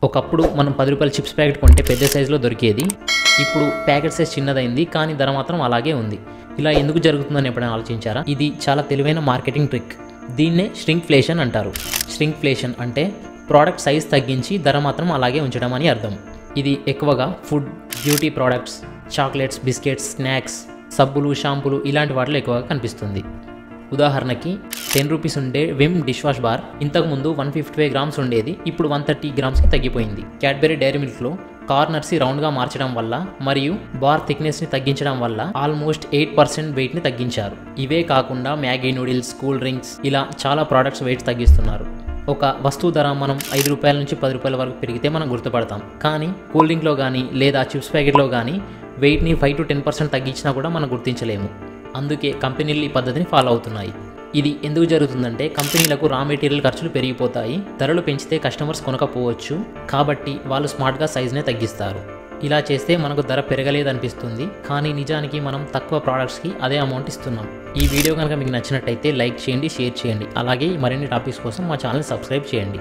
ఒకప్పుడు మనం 10 రూపాయల చిప్స్ ప్యాకెట్ కొంటే పెద్ద సైజులో దొరికేది. ఇప్పుడు ప్యాకెట్ సైజ్ చిన్నదైంది, కానీ ధర మాత్రం అలాగే ఉంది. ఇలా ఎందుకు జరుగుతుందని ఎప్పుడైనా ఆలోచించారా? ఇది చాలా తెలివైన మార్కెటింగ్ ట్రిక్. దీన్నే ష్రింక్ఫ్లేషన్ అంటారు. ష్రింక్ఫ్లేషన్ అంటే ప్రోడక్ట్ సైజ్ తగ్గించి ధర మాత్రం అలాగే ఉంచడం అని అర్థం. ఇది ఎక్కువగా food, beauty products, chocolates, biscuits, snacks, సబ్బులు, షాంపూలు ఇలాంటి వాటిలో ఎక్కువగా కనిపిస్తుంది. ఉదాహరణకి 10 రూపీస్ ఉండే విమ్ డిష్ వాష్ బార్ ఇంతకుముందు 155 గ్రామ్స్ ఉండేది, ఇప్పుడు 130 గ్రామ్స్కి తగ్గిపోయింది. క్యాడ్బెరీ డైరీ మిల్క్లో కార్నర్స్ని రౌండ్గా మార్చడం వల్ల మరియు బార్ థిక్నెస్ని తగ్గించడం వల్ల ఆల్మోస్ట్ 8% వెయిట్ని తగ్గించారు. ఇవే కాకుండా మ్యాగీ నూడిల్స్, కూల్ డ్రింక్స్ ఇలా చాలా ప్రోడక్ట్స్ వెయిట్ తగ్గిస్తున్నారు. ఒక వస్తువు ధర మనం 5 రూపాయల నుంచి 10 రూపాయల వరకు పెరిగితే మనం గుర్తుపడతాం, కానీ కూల్ డ్రింక్లో కానీ లేదా చిప్స్ ప్యాకెట్లో కానీ వెయిట్ని 5 to 10% తగ్గించినా కూడా మనం గుర్తించలేము. అందుకే కంపెనీలు ఈ పద్ధతిని ఫాలో అవుతున్నాయి. ఇది ఎందుకు జరుగుతుందంటే కంపెనీలకు రా మెటీరియల్ ఖర్చులు పెరిగిపోతాయి, ధరలు పెంచితే కస్టమర్స్ కొనకపోవచ్చు, కాబట్టి వాళ్ళు స్మార్ట్గా సైజ్నే తగ్గిస్తారు. ఇలా చేస్తే మనకు ధర పెరగలేదనిపిస్తుంది, కానీ నిజానికి మనం తక్కువ ప్రోడక్ట్స్కి అదే అమౌంట్ ఇస్తున్నాం. ఈ వీడియో కనుక మీకు నచ్చినట్టయితే లైక్ చేయండి, షేర్ చేయండి. అలాగే మరిన్ని టాపిక్స్ కోసం మా ఛానల్ సబ్స్క్రైబ్ చేయండి.